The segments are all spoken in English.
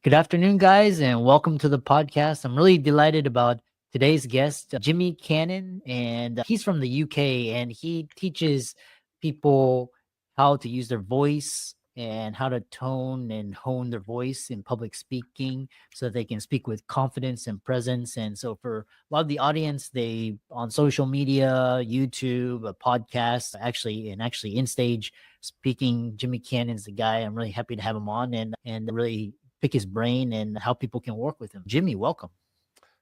Good afternoon, guys, and welcome to the podcast. I'm really delighted about today's guest, Jimmy Cannon, and he's from the UK, and he teaches people how to use their voice and how to tone and hone their voice in public speaking so that they can speak with confidence and presence. And so for a lot of the audience, they on social media, YouTube, a podcast, actually in stage speaking, Jimmy Cannon's the guy. I'm really happy to have him on and really pick his brain and how people can work with him. Jimmy, welcome.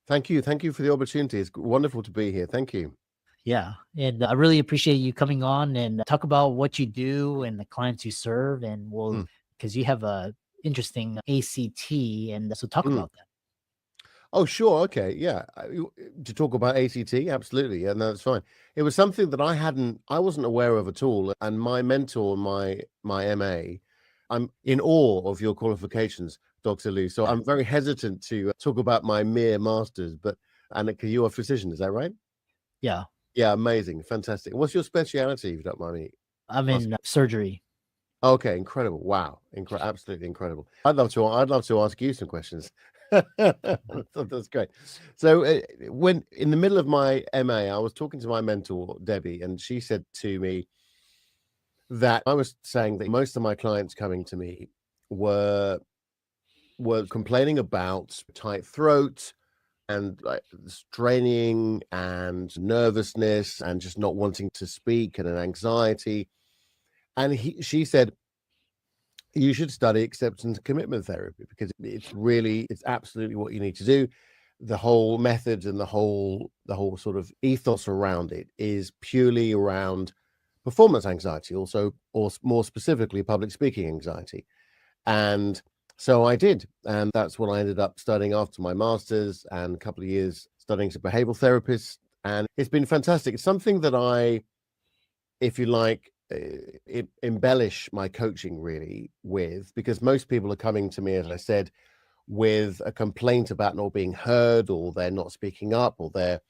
Thank you. Thank you for the opportunity. It's wonderful to be here. Thank you. Yeah. And I really appreciate you coming on and talk about what you do and the clients you serve. And Mm, because you have a interesting ACT. And so talk mm. about that. Oh, sure. Okay. Yeah. To talk about ACT, absolutely. Yeah, no, that's fine. It was something that I wasn't aware of at all. And my mentor, my MA, I'm in awe of your qualifications, Dr. Lou. So I'm very hesitant to talk about my mere masters, and you're a physician, is that right? Yeah. Yeah, amazing. Fantastic. What's your speciality, if you don't mind me I'm asking? in surgery. Okay, incredible. Wow. Absolutely incredible. I'd love to ask you some questions. That's great. So when in the middle of my MA, I was talking to my mentor, Debbie, and she said to me that I was saying that most of my clients coming to me were complaining about tight throat and like straining and nervousness and just not wanting to speak and an anxiety. And she said, you should study acceptance and commitment therapy because it's absolutely what you need to do. The whole methods and the whole sort of ethos around it is purely around performance anxiety, also, or more specifically, public speaking anxiety. And so I did, and that's what I ended up studying after my master's and a couple of years studying as a behavioral therapist. And it's been fantastic. It's something that if you like, embellish my coaching really with, because most people are coming to me, as I said, with a complaint about not being heard, or they're not speaking up, or they're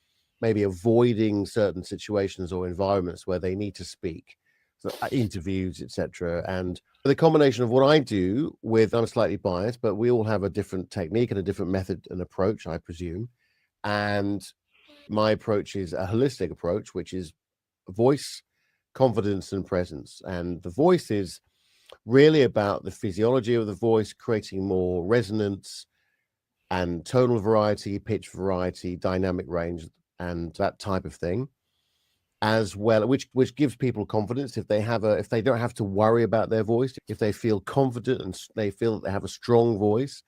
maybe avoiding certain situations or environments where they need to speak, so interviews, etc. And the combination of what I do with, I'm slightly biased, but we all have a different technique and a different method and approach, I presume. And my approach is a holistic approach, which is voice, confidence, and presence. And the voice is really about the physiology of the voice, creating more resonance and tonal variety, pitch variety, dynamic range, and that type of thing, as well, which gives people confidence. If they don't have to worry about their voice, if they feel confident and they feel that they have a strong voice,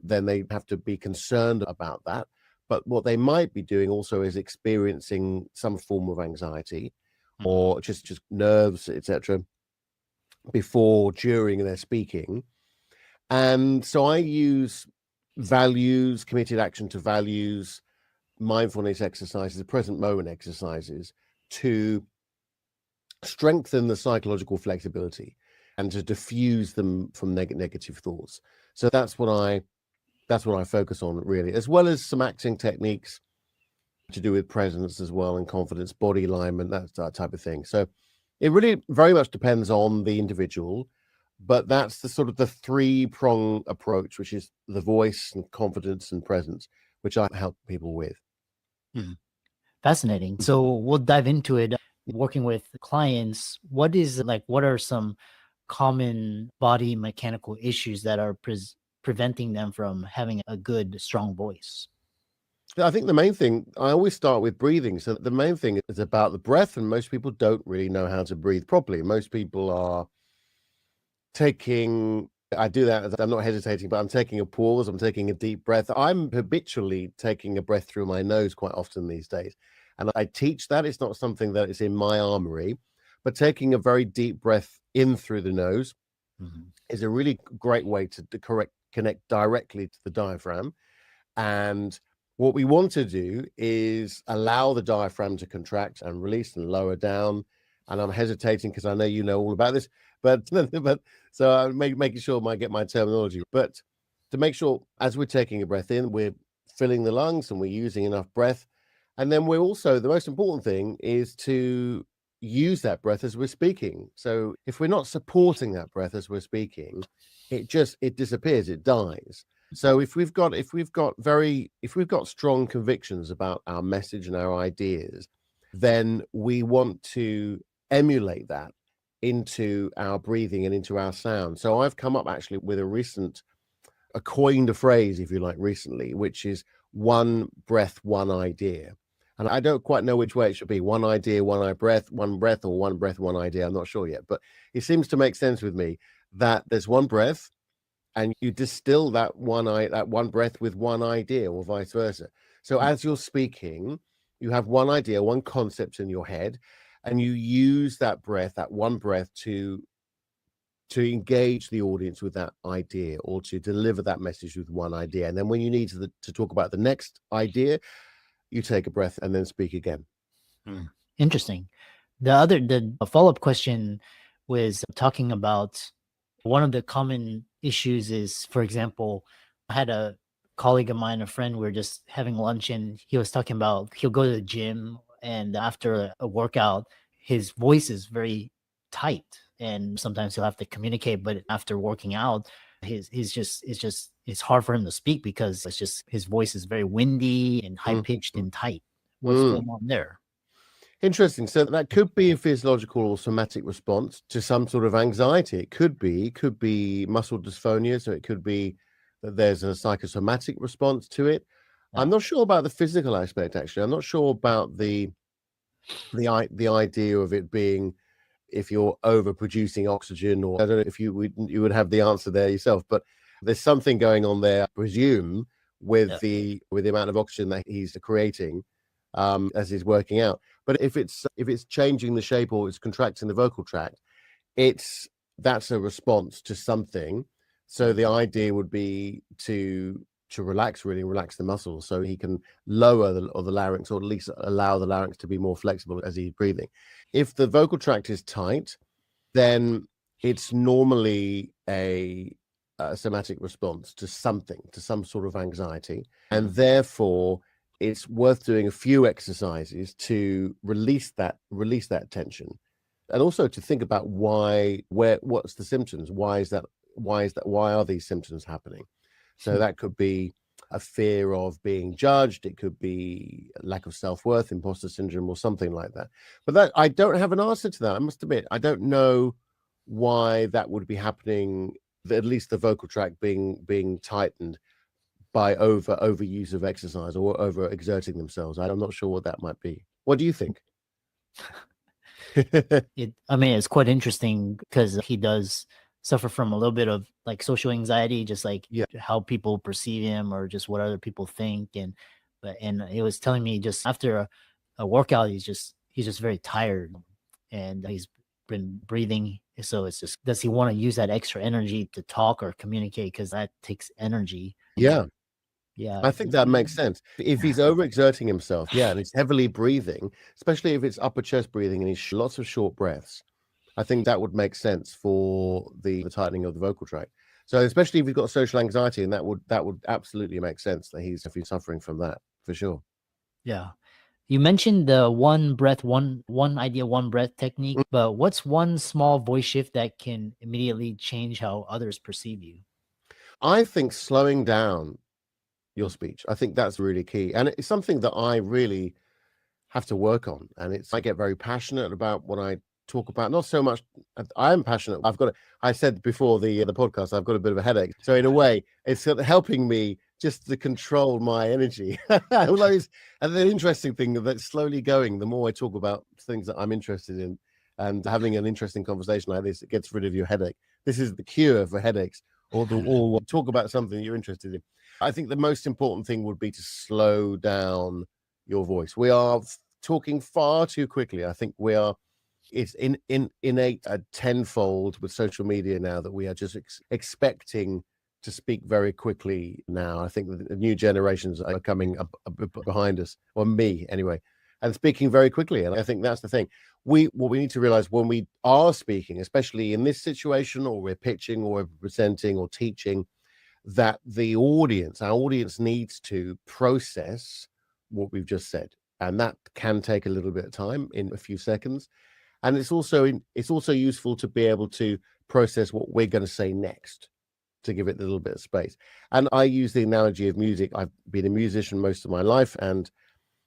then they have to be concerned about that. But what they might be doing also is experiencing some form of anxiety or just nerves, etc., before, during their speaking. And so I use values, committed action to values, mindfulness exercises, present moment exercises to strengthen the psychological flexibility and to diffuse them from negative thoughts. So that's what I focus on really, as well as some acting techniques to do with presence as well, and confidence, body alignment, that type of thing. So it really very much depends on the individual, but that's the sort of the three-prong approach, which is the voice and confidence and presence, which I help people with. Mhm. Fascinating. So we'll dive into it. Working with clients, what are some common body mechanical issues that are preventing them from having a good, strong voice? I think the main thing, I always start with breathing. So the main thing is about the breath, and most people don't really know how to breathe properly. Most people are I do that, I'm not hesitating, but I'm taking a pause, I'm taking a deep breath. I'm habitually taking a breath through my nose quite often these days. And I teach that. It's not something that is in my armory, but taking a very deep breath in through the nose Mhm. is a really great way to connect directly to the diaphragm. And what we want to do is allow the diaphragm to contract and release and lower down. And I'm hesitating because I know you know all about this, but so I'm making sure I get my terminology. But to make sure, as we're taking a breath in, we're filling the lungs and we're using enough breath. And then we're also, the most important thing is to use that breath as we're speaking. So if we're not supporting that breath as we're speaking, it disappears, it dies. So if we've got strong convictions about our message and our ideas, then we want to emulate that into our breathing and into our sound. So I've come up actually with coined a phrase, if you like, recently, which is one breath, one idea. And I don't quite know which way it should be. One idea, one breath, or one breath, one idea. I'm not sure yet, but it seems to make sense with me that there's one breath and you distill that one breath with one idea, or vice versa. So as you're speaking, you have one idea, one concept in your head, and you use that one breath to engage the audience with that idea, or to deliver that message with one idea. And then when you need to talk about the next idea, you take a breath and then speak again. Interesting. The follow-up question was talking about one of the common issues is, for example, I had a colleague of mine, a friend, we were just having lunch, and he was talking about he'll go to the gym, and after a workout, his voice is very tight, and sometimes he'll have to communicate. But after working out, it's hard for him to speak because it's just his voice is very windy and high pitched and tight. What's going on there? Interesting. So that could be a physiological or somatic response to some sort of anxiety. It could be muscle dysphonia. So it could be that there's a psychosomatic response to it. Yeah. I'm not sure about the physical aspect, actually. I'm not sure about the idea of it being if you're overproducing oxygen, or I don't know if you would have the answer there yourself, but there's something going on there, I presume, with the amount of oxygen that he's creating as he's working out. But if it's changing the shape or it's contracting the vocal tract, that's a response to something. So the idea would be to relax the muscles, so he can lower the larynx, or at least allow the larynx to be more flexible as he's breathing. If the vocal tract is tight, then it's normally a somatic response to something, to some sort of anxiety, and therefore it's worth doing a few exercises to release that tension, and also to think about what's the symptoms, why are these symptoms happening. So that could be a fear of being judged, it could be a lack of self-worth, imposter syndrome, or something like that. But that, I don't have an answer to that, I must admit. I don't know why that would be happening, at least the vocal tract being tightened by overuse of exercise or over exerting themselves. I'm not sure what that might be. What do you think? It's quite interesting because he does suffer from a little bit of like social anxiety, just like how people perceive him or just what other people think. And he was telling me just after a workout, he's just very tired, and he's been breathing. So it's just, does he want to use that extra energy to talk or communicate? Because that takes energy. Yeah. Yeah. I think that makes sense. If he's overexerting himself, and he's heavily breathing, especially if it's upper chest breathing and he's lots of short breaths, I think that would make sense for the tightening of the vocal tract. So especially if he's got social anxiety, and that would absolutely make sense that if he's suffering from that, for sure. Yeah. You mentioned the one breath, one idea, one breath technique, but what's one small voice shift that can immediately change how others perceive you? I think slowing down your speech, I think that's really key. And it's something that I really have to work on. And I get very passionate about what I talk about. Not so much, I am passionate. I said before the podcast, I've got a bit of a headache. So in a way, it's sort of helping me just to control my energy. Although and the interesting thing that's slowly going, the more I talk about things that I'm interested in and having an interesting conversation like this, it gets rid of your headache. This is the cure for headaches, or talk about something you're interested in. I think the most important thing would be to slow down your voice. We are talking far too quickly. I think it's innate tenfold with social media now that we are just expecting to speak very quickly now. I think the new generations are coming up behind us, or me anyway, and speaking very quickly. And I think that's the thing. What we need to realize when we are speaking, especially in this situation, or we're pitching, or we're presenting, or teaching, that our audience needs to process what we've just said. And that can take a little bit of time, in a few seconds. And it's also useful to be able to process what we're going to say next, to give it a little bit of space. And I use the analogy of music. I've been a musician most of my life, and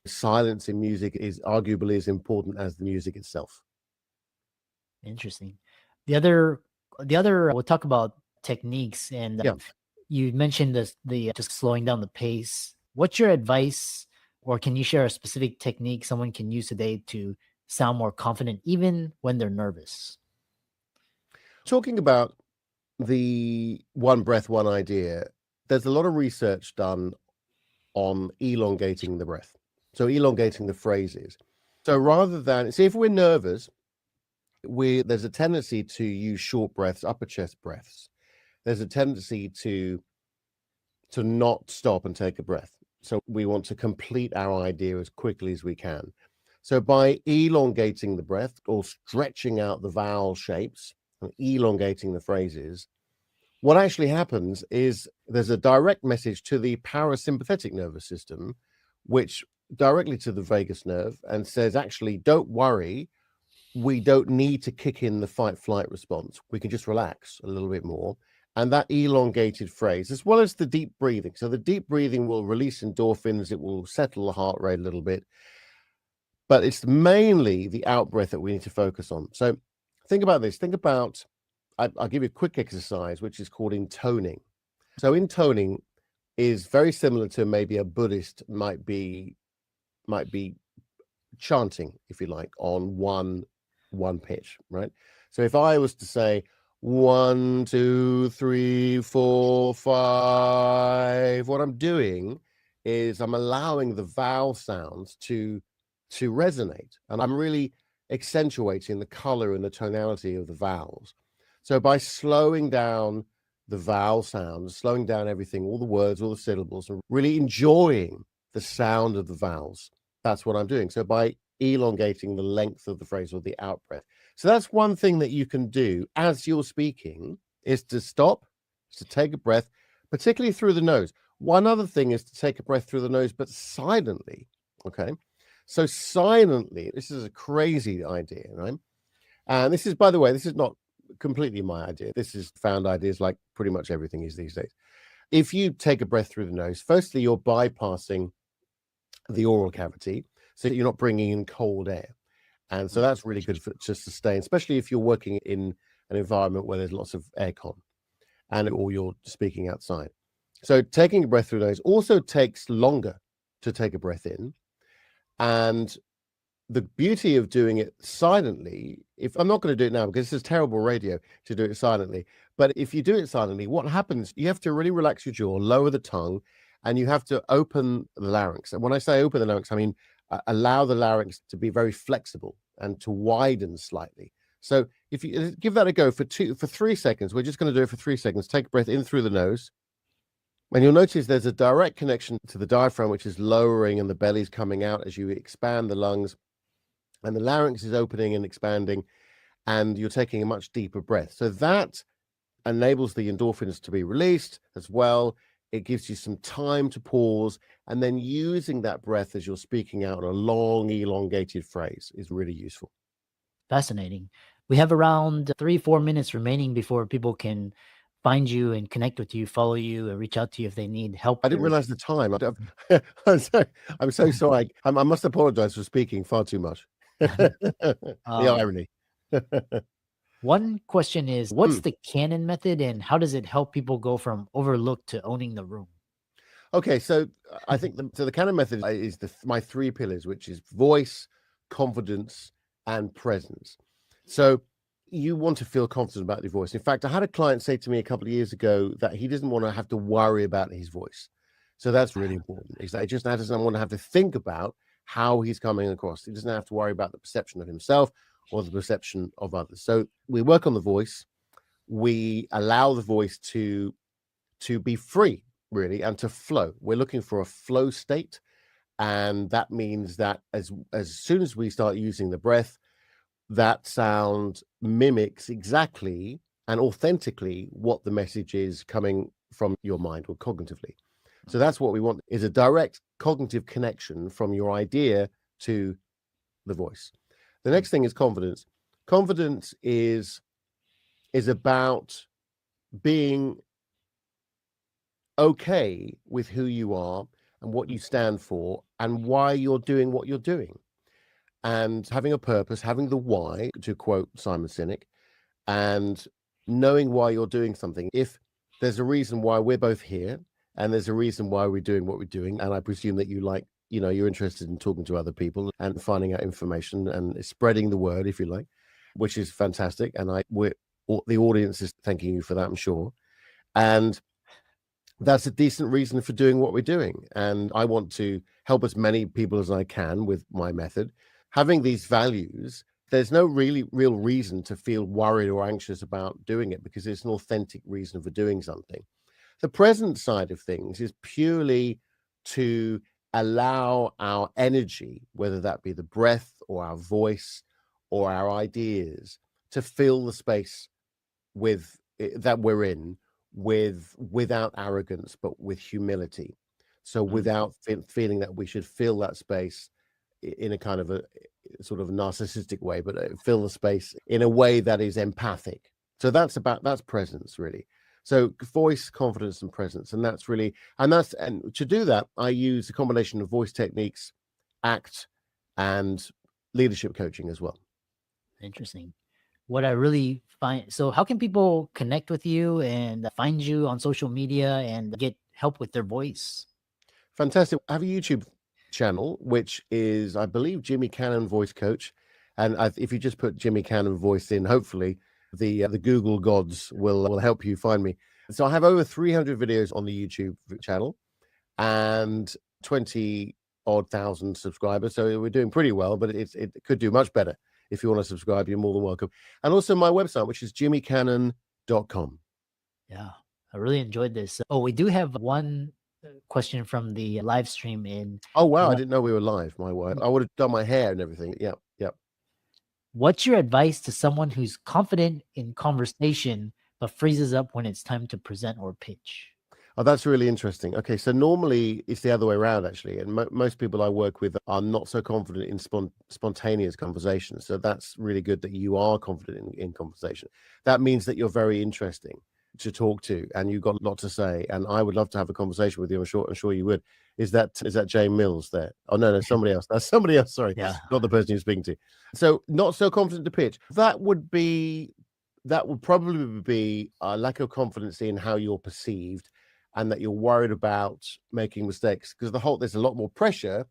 silence in music is arguably as important as the music itself. Interesting. The other, we'll talk about techniques, and Yeah. you mentioned the just slowing down the pace. What's your advice, or can you share a specific technique someone can use today to sound more confident, even when they're nervous? Talking about the one breath, one idea, there's a lot of research done on elongating the breath. So elongating the phrases. So rather than, see, if we're nervous, there's a tendency to use short breaths, upper chest breaths. There's a tendency to not stop and take a breath. So we want to complete our idea as quickly as we can. So by elongating the breath or stretching out the vowel shapes and elongating the phrases, what actually happens is there's a direct message to the parasympathetic nervous system, which directly to the vagus nerve, and says, actually, don't worry. We don't need to kick in the fight flight response. We can just relax a little bit more. And that elongated phrase, as well as the deep breathing. So the deep breathing will release endorphins. It will settle the heart rate a little bit. But it's mainly the out breath that we need to focus on. So think about this. Think about, I'll give you a quick exercise, which is called intoning. So intoning is very similar to maybe a Buddhist might be chanting, if you like, on one pitch, right? So if I was to say 1, 2, 3, 4, 5, what I'm doing is I'm allowing the vowel sounds to resonate, and I'm really accentuating the color and the tonality of the vowels. So by slowing down the vowel sounds, slowing down everything, all the words, all the syllables, and really enjoying the sound of the vowels, that's what I'm doing. So by elongating the length of the phrase or the out breath. So that's one thing that you can do as you're speaking, is to stop, to take a breath, particularly through the nose. One other thing is to take a breath through the nose, but silently. Okay. So silently, this is a crazy idea, right? And this is, by the way, this is not completely my idea. This is found ideas like pretty much everything is these days. If you take a breath through the nose, firstly, you're bypassing the oral cavity, so you're not bringing in cold air. And so that's really good to sustain, especially if you're working in an environment where there's lots of aircon or you're speaking outside. So taking a breath through the nose also takes longer to take a breath in. And the beauty of doing it silently, if I'm not going to do it now because this is terrible radio to do it silently, but if you do it silently, what happens, you have to really relax your jaw, lower the tongue, and you have to open the larynx. And when I say open the larynx, I mean allow the larynx to be very flexible and to widen slightly. So if you give that a go for 3 seconds, we're just going to do it for 3 seconds. Take a breath in through the nose. And you'll notice there's a direct connection to the diaphragm, which is lowering, and the belly's coming out as you expand the lungs. And the larynx is opening and expanding, and you're taking a much deeper breath. So that enables the endorphins to be released as well. It gives you some time to pause, and then using that breath as you're speaking out a long, elongated phrase is really useful. Fascinating. We have around 3-4 minutes remaining before people can find you and connect with you, follow you, and reach out to you if they need help. I didn't realize the time. I'm so sorry. I must apologize for speaking far too much. The irony. One question is, what's the canon method, and how does it help people go from overlooked to owning the room? Okay, so I think the canon method is my 3 pillars, which is voice, confidence, and presence. So you want to feel confident about your voice. In fact, I had a client say to me a couple of years ago that he doesn't want to have to worry about his voice. So that's really important. Is that he just doesn't want to have to think about how he's coming across. He doesn't have to worry about the perception of himself or the perception of others. So we work on the voice. We allow the voice to be free, really, and to flow. We're looking for a flow state, and that means that as soon as we start using the breath, that sound mimics exactly and authentically what the message is coming from your mind or cognitively. So that's what we want, is a direct cognitive connection from your idea to the voice. The next thing is confidence. Confidence is about being okay with who you are and what you stand for and why you're doing what you're doing. And having a purpose, having the why, to quote Simon Sinek, and knowing why you're doing something. If there's a reason why we're both here and there's a reason why we're doing what we're doing, and I presume that you like, you're interested in talking to other people and finding out information and spreading the word, if you like, which is fantastic. And the audience is thanking you for that, I'm sure. And that's a decent reason for doing what we're doing. And I want to help as many people as I can with my method. Having these values, there's no really real reason to feel worried or anxious about doing it because it's an authentic reason for doing something. The present side of things is purely to allow our energy, whether that be the breath or our voice or our ideas, to fill the space with that we're in, without arrogance but with humility. So Mm, without feeling that we should fill that space in a kind of a sort of narcissistic way, but fill the space in a way that is empathic. So that's presence, really. So voice, confidence, and presence, and that's really, and to do that, I use a combination of voice techniques, ACT, and leadership coaching as well. interesting. What I really find, so how can people connect with you and find you on social media and get help with their voice? Fantastic. I have a YouTube channel, which is, I believe, Jimmy Cannon Voice Coach. And if you just put Jimmy Cannon Voice in, hopefully the Google gods will help you find me. So I have over 300 videos on the YouTube channel and 20 odd thousand subscribers. So we're doing pretty well, but it could do much better. If you want to subscribe, you're more than welcome. And also my website, which is jimmycannon.com. Yeah, I really enjoyed this. Oh, we do have one question from the live stream in. Oh, wow. I uh, didn't know we were live. My wife. I would have done my hair and everything. Yeah. Yeah. What's your advice to someone who's confident in conversation but freezes up when it's time to present or pitch? Oh, that's really interesting. Okay, so normally it's the other way around, actually, and most people I work with are not so confident in spontaneous conversations. So that's really good that you are confident in conversation. That means that you're very interesting to talk to, and you've got a lot to say. And I would love to have a conversation with you. I'm sure you would. Is that Jane Mills there? Oh no, somebody else. That's somebody else. Sorry, Yeah. not the person you're speaking to. So not so confident to pitch. That would probably be a lack of confidence in how you're perceived and that you're worried about making mistakes because there's a lot more pressure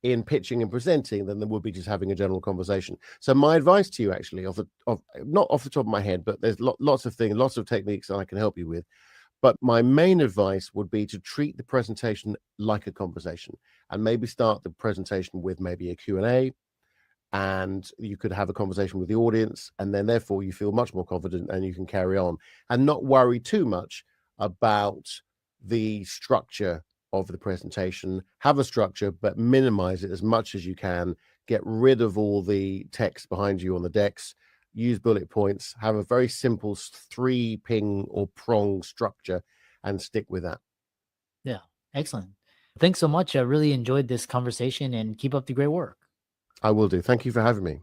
in pitching and presenting than there would be just having a general conversation. So my advice to you, actually, not off the top of my head, but there's lots of things, lots of techniques that I can help you with. But my main advice would be to treat the presentation like a conversation and maybe start the presentation with maybe a Q&A, and you could have a conversation with the audience, and then therefore you feel much more confident and you can carry on and not worry too much about the structure of the presentation. Have a structure, but minimize it as much as you can. Get rid of all the text behind you on the decks. Use bullet points. Have a very simple 3-ping or prong structure and stick with that. Yeah. Excellent. Thanks so much. I really enjoyed this conversation and keep up the great work. I will do. Thank you for having me.